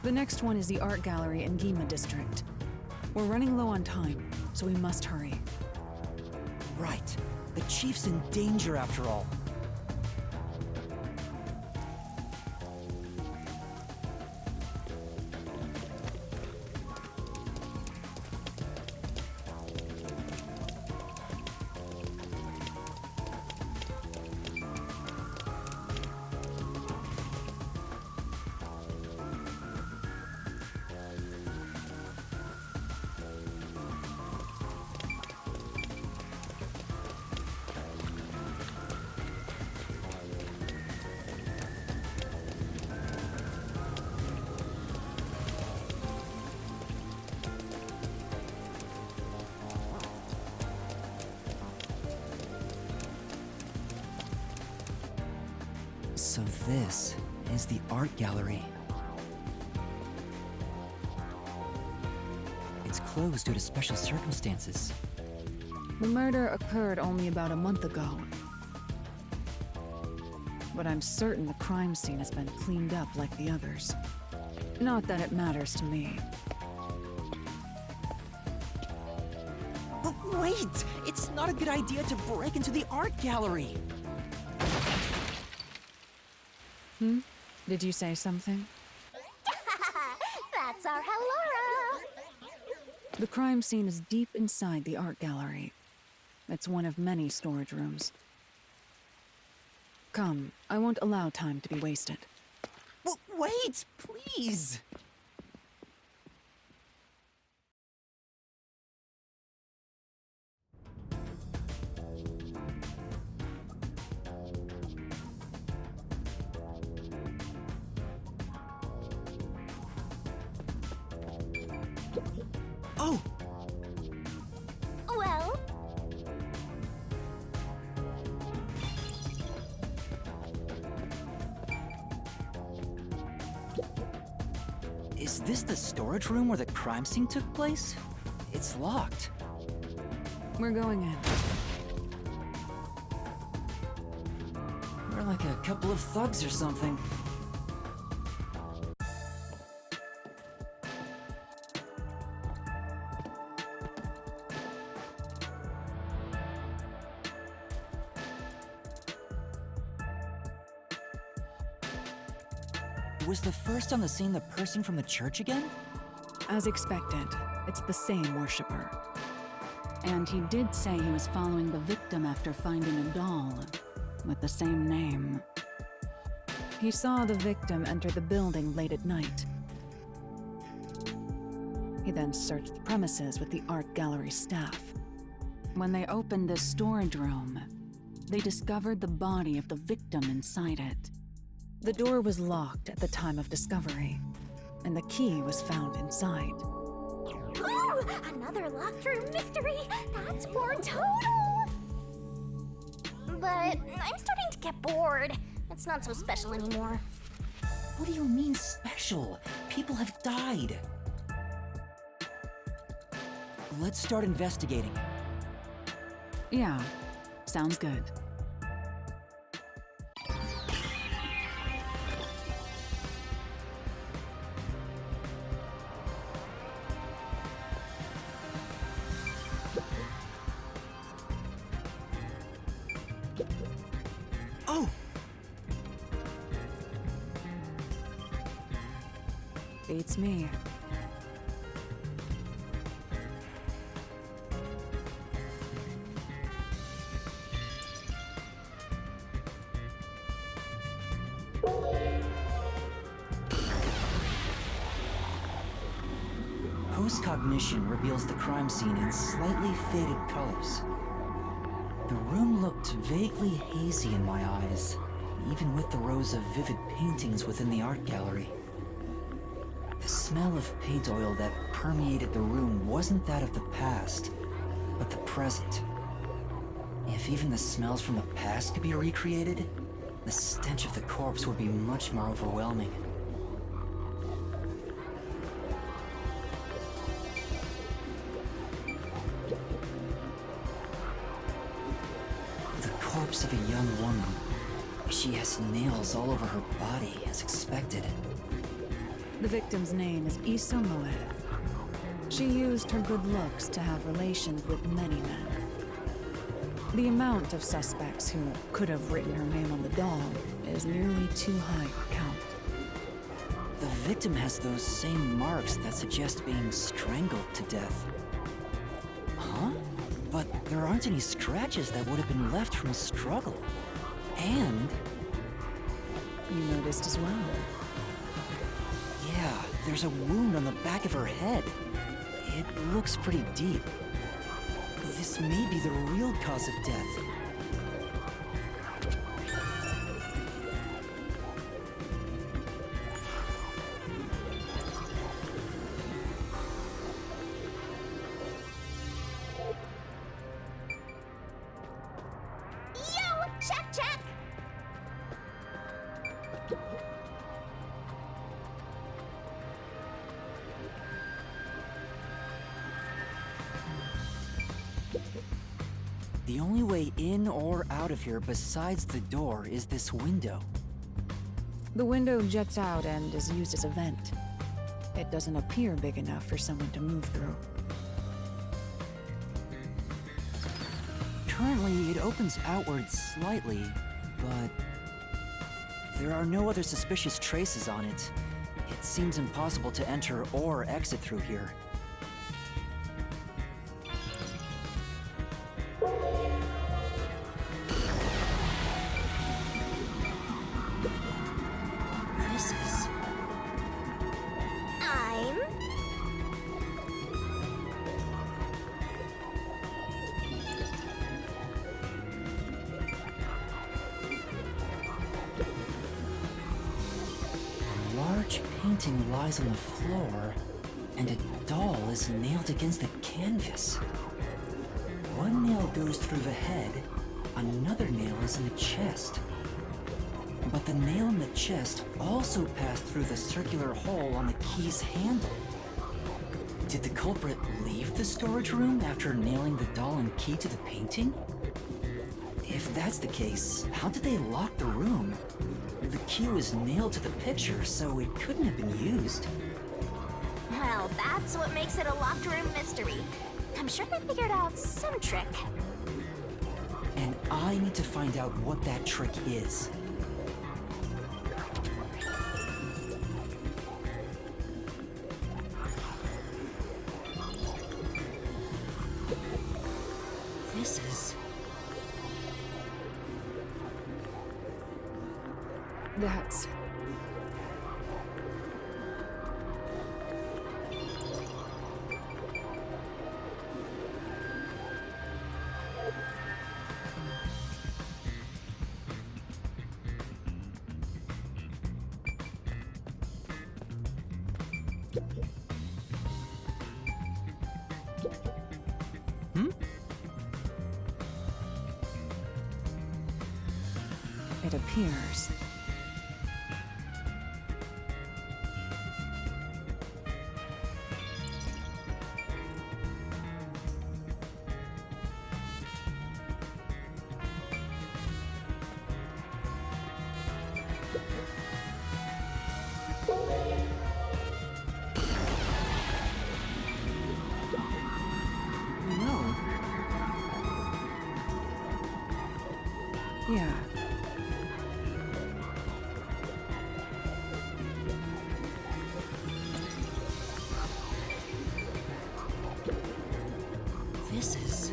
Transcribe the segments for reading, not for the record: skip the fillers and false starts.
The next one is the art gallery in Gima district. We're running low on time, so we must hurry. Right. The chief's in danger after all. So this is the art gallery. It's closed due to special circumstances. The murder occurred only about a month ago. But I'm certain the crime scene has been cleaned up like the others. Not that it matters to me. But wait! It's not a good idea to break into the art gallery! Did you say something? That's our Hellora! The crime scene is deep inside the art gallery. It's one of many storage rooms. Come, I won't allow time to be wasted. Wait, please! Oh! Well? Is this the storage room where the crime scene took place? It's locked. We're going in. We're like a couple of thugs or something. Was the first on the scene the person from the church again? As expected, it's the same worshiper. And he did say he was following the victim after finding a doll with the same name. He saw the victim enter the building late at night. He then searched the premises with the art gallery staff. When they opened the storage room, they discovered the body of the victim inside it. The door was locked at the time of discovery, and the key was found inside. Ooh! Another locked room mystery! That's more total! But I'm starting to get bored. It's not so special anymore. What do you mean special? People have died. Let's start investigating. Yeah, sounds good. Oh! Beats me. Post-cognition reveals the crime scene in slightly faded colors. The room looked vaguely hazy in my eyes, even with the rows of vivid paintings within the art gallery. The smell of paint oil that permeated the room wasn't that of the past, but the present. If even the smells from the past could be recreated, the stench of the corpse would be much more overwhelming. Corpse of a young woman. She has nails all over her body, as expected. The victim's name is Isomoe. She used her good looks to have relations with many men. The amount of suspects who could have written her name on the doll is nearly too high to count. The victim has those same marks that suggest being strangled to death. Huh? But there aren't any scratches that would have been left from a struggle. And... You noticed as well. yeah, there's a wound on the back of her head. It looks pretty deep. This may be the real cause of death. Yo, check, check. The only way in or out of here besides the door is this window. The window juts out and is used as a vent. It doesn't appear big enough for someone to move through. Currently, it opens outward slightly, but there are no other suspicious traces on it. It seems impossible to enter or exit through here. This is... I'm... a large painting lies on the floor, and a doll is nailed against the canvas. One nail goes through the head, another nail is in the chest. But the nail in the chest also passed through the circular hole on the key's handle. Did the culprit leave the storage room after nailing the doll and key to the painting? If that's the case, how did they lock the room? The key was nailed to the picture, so it couldn't have been used. Well, that's what makes it a locked room mystery. I'm sure they figured out some trick. And I need to find out what that trick is. This is... That's... It appears. No. Yeah. This is...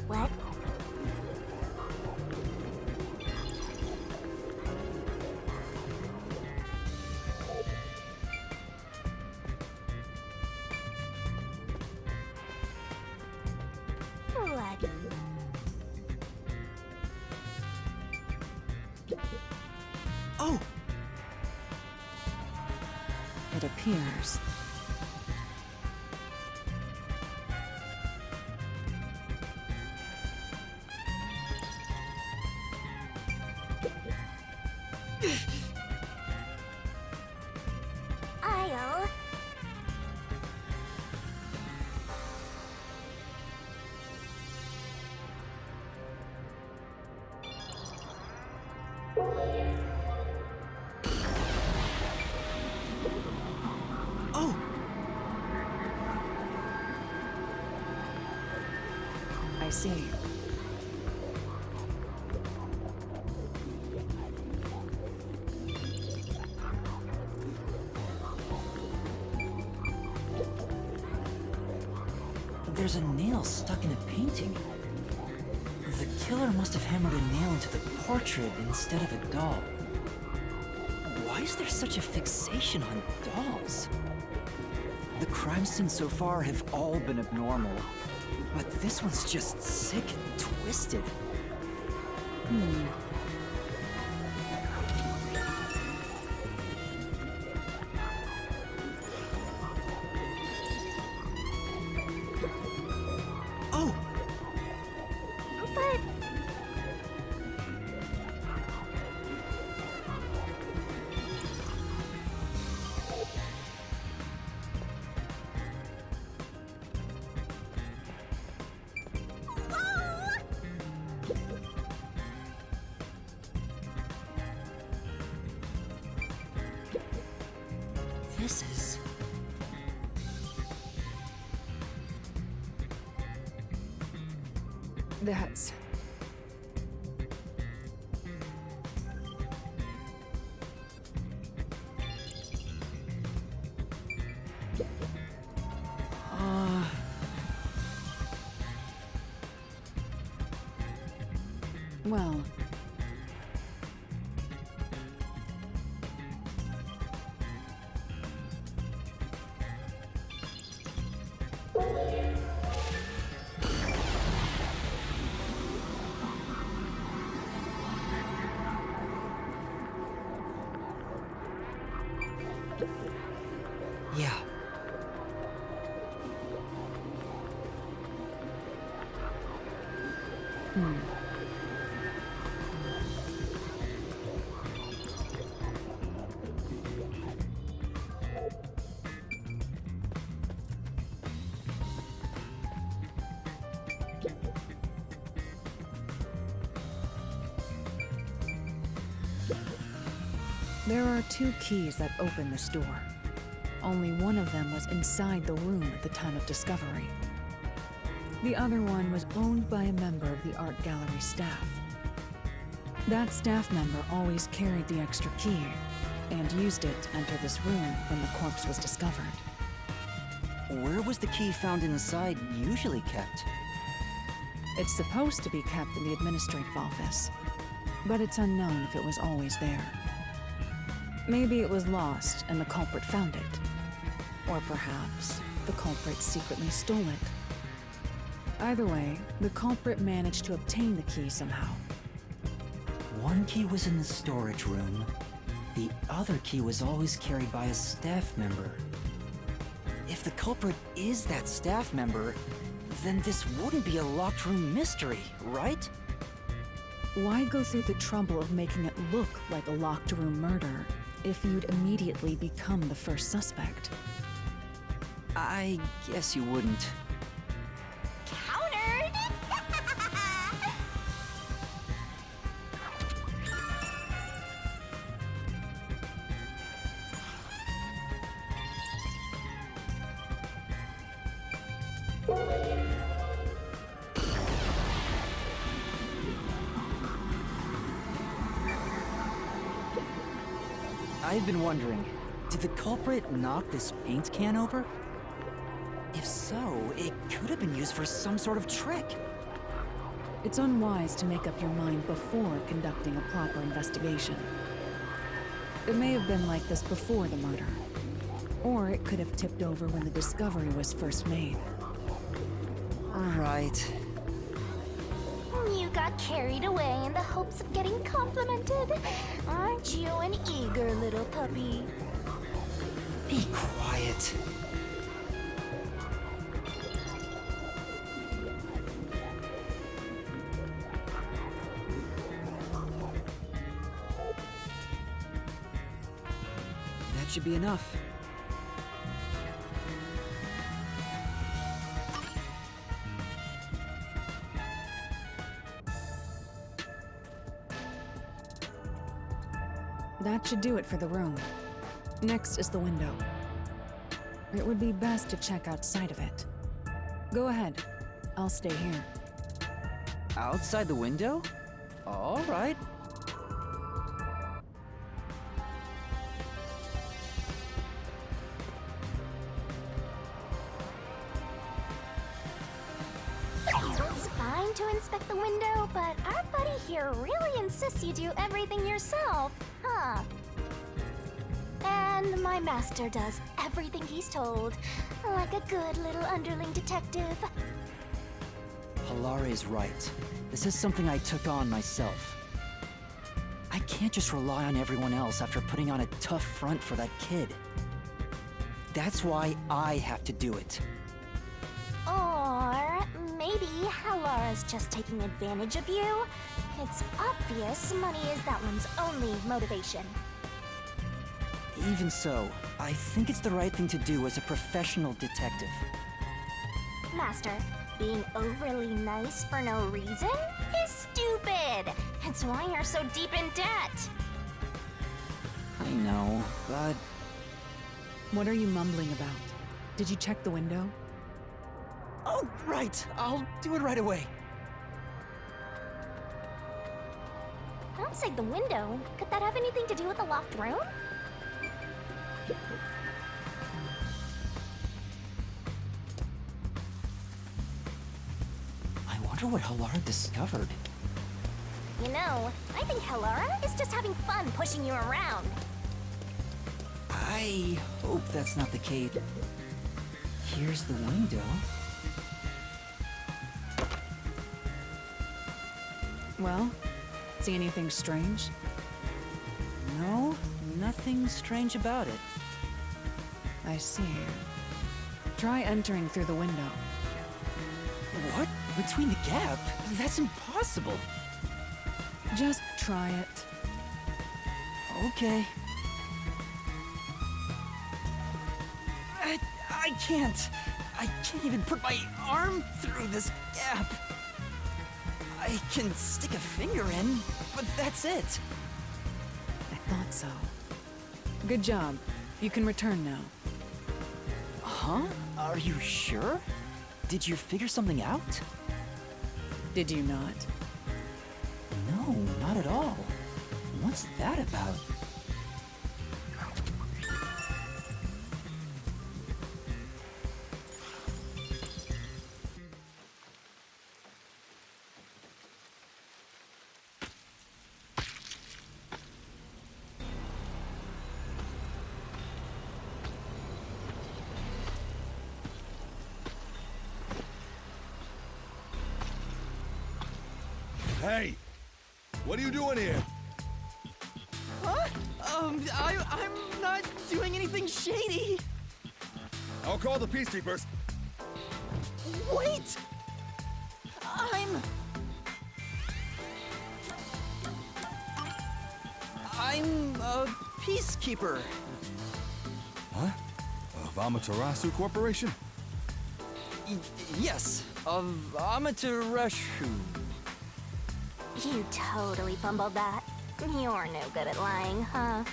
What? What? Oh! It appears. I'll... see. There's a nail stuck in a painting. The killer must have hammered a nail into the portrait instead of a doll. Why is there such a fixation on dolls? The crime scenes so far have all been abnormal, but this one's just sick and twisted. Oh! But This is... That's... Well... yeah. There are 2 keys that open this door. Only one of them was inside the room at the time of discovery. The other one was owned by a member of the art gallery staff. That staff member always carried the extra key and used it to enter this room when the corpse was discovered. Where was the key found inside usually kept? It's supposed to be kept in the administrative office, but it's unknown if it was always there. Maybe it was lost and the culprit found it. Or perhaps the culprit secretly stole it. Either way, the culprit managed to obtain the key somehow. One key was in the storage room. The other key was always carried by a staff member. If the culprit is that staff member, then this wouldn't be a locked room mystery, right? Why go through the trouble of making it look like a locked room murder if you'd immediately become the first suspect? I guess you wouldn't. countered. I've been wondering, did the culprit knock this paint can over? If so, it could have been used for some sort of trick. It's unwise to make up your mind before conducting a proper investigation. It may have been like this before the murder, or it could have tipped over when the discovery was first made. Right. You got carried away in the hopes of getting complimented. Aren't you an eager little puppy? Be quiet. That should be enough. That should do it for the room. Next is the window. It would be best to check outside of it. Go ahead. I'll stay here. Outside the window? All right. It's fine to inspect the window, but our buddy here really insists you do everything yourself, huh? And my master does everything he's told, like a good little underling detective. Halara is right. This is something I took on myself. I can't just rely on everyone else after putting on a tough front for that kid. That's why I have to do it. Or maybe Halara's just taking advantage of you. It's obvious money is that one's only motivation. Even so, I think it's the right thing to do as a professional detective. Master, being overly nice for no reason is stupid. It's why you're so deep in debt. I know, but... What are you mumbling about? Did you check the window? Oh, right! I'll do it right away. Outside the window? Could that have anything to do with the locked room? I wonder what Halara discovered. You know, I think Halara is just having fun pushing you around. I hope that's not the case. Here's the window. Well, see anything strange? No, nothing strange about it. I see. Try entering through the window. What? Between the gap? That's impossible. Just try it. Okay. I can't. I can't even put my arm through this gap. I can stick a finger in, but that's it. I thought so. Good job. You can return now. Huh? Are you sure? Did you figure something out? Did you not? No, not at all. What's that about? Hey! What are you doing here? Huh? I'm not doing anything shady. I'll call the peacekeepers. Wait! I'm a peacekeeper. What? Of Amaterasu Corporation? Yes, of Amaterasu. You totally fumbled that. You're no good at lying, huh?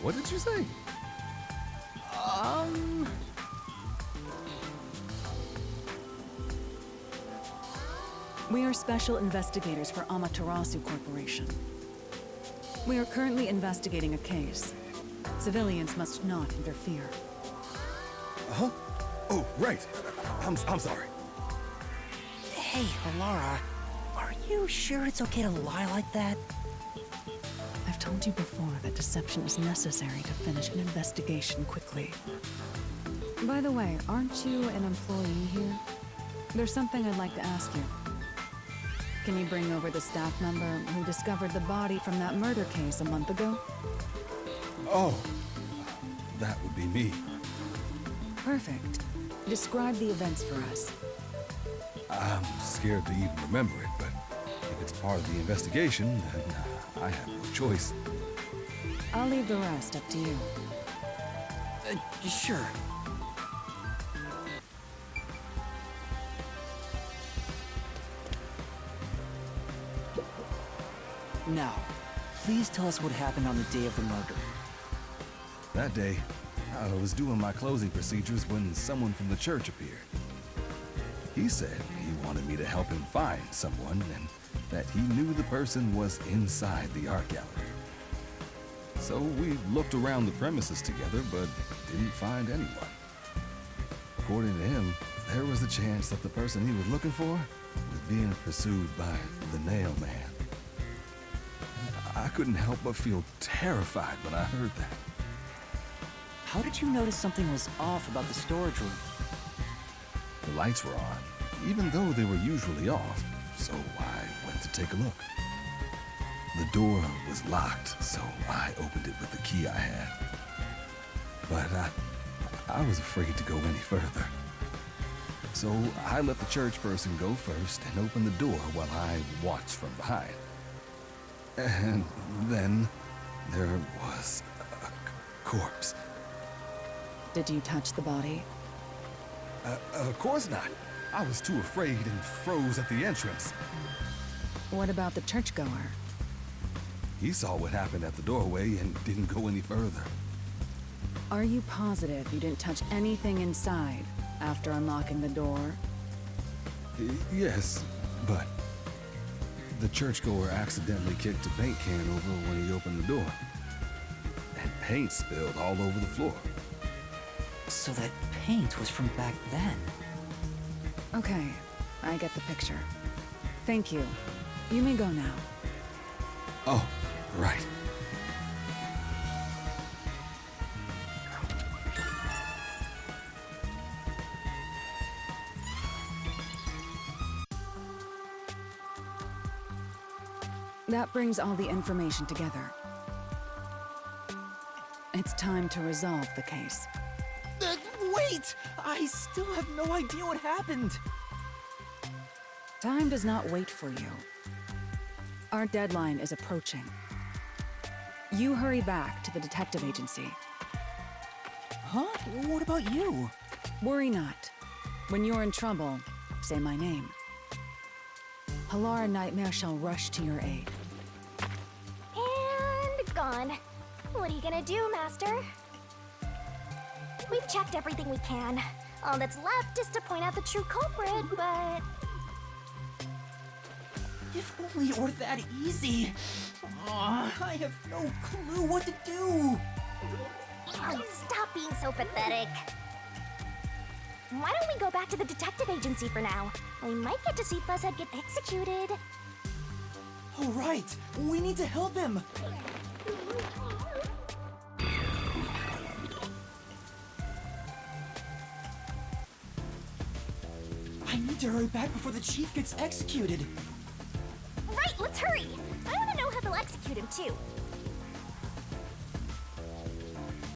What did you say? We are special investigators for Amaterasu Corporation. We are currently investigating a case. Civilians must not interfere. Huh? Oh, right. I'm sorry. Hey, Halara, are you sure it's okay to lie like that? I've told you before that deception is necessary to finish an investigation quickly. By the way, aren't you an employee here? There's something I'd like to ask you. Can you bring over the staff member who discovered the body from that murder case a month ago? Oh, that would be me. Perfect. Describe the events for us. I'm scared to even remember it, but if it's part of the investigation, then I have no choice. I'll leave the rest up to you. Sure. Now, please tell us what happened on the day of the murder. That day, I was doing my closing procedures when someone from the church appeared. He said he wanted me to help him find someone and that he knew the person was inside the art gallery. So we looked around the premises together, but didn't find anyone. According to him, there was a chance that the person he was looking for was being pursued by the Nail Man. I couldn't help but feel terrified when I heard that. How did you notice something was off about the storage room? The lights were on, even though they were usually off, so I went to take a look. The door was locked, so I opened it with the key I had. But I was afraid to go any further. So I let the church person go first and open the door while I watched from behind. And then there was a corpse. Did you touch the body? Of course not. I was too afraid and froze at the entrance. What about the churchgoer? He saw what happened at the doorway and didn't go any further. Are you positive you didn't touch anything inside after unlocking the door? Yes, but the churchgoer accidentally kicked a paint can over when he opened the door. And paint spilled all over the floor. So that paint was from back then. Okay, I get the picture. Thank you. You may go now. Oh, right. That brings all the information together. It's time to resolve the case. Wait! I still have no idea what happened. Time does not wait for you. Our deadline is approaching. You hurry back to the detective agency. Huh? What about you? Worry not. When you're in trouble, say my name. Halara Nightmare shall rush to your aid. And gone. What are you gonna do, Master? We've checked everything we can. All that's left is to point out the true culprit, but... If only it were that easy. I have no clue what to do. Stop being so pathetic. Why don't we go back to the detective agency for now? We might get to see Fuzzhead get executed. Oh, right. We need to help him. I need to hurry back before the chief gets executed. Right, let's hurry. I want to know how they'll execute him, too.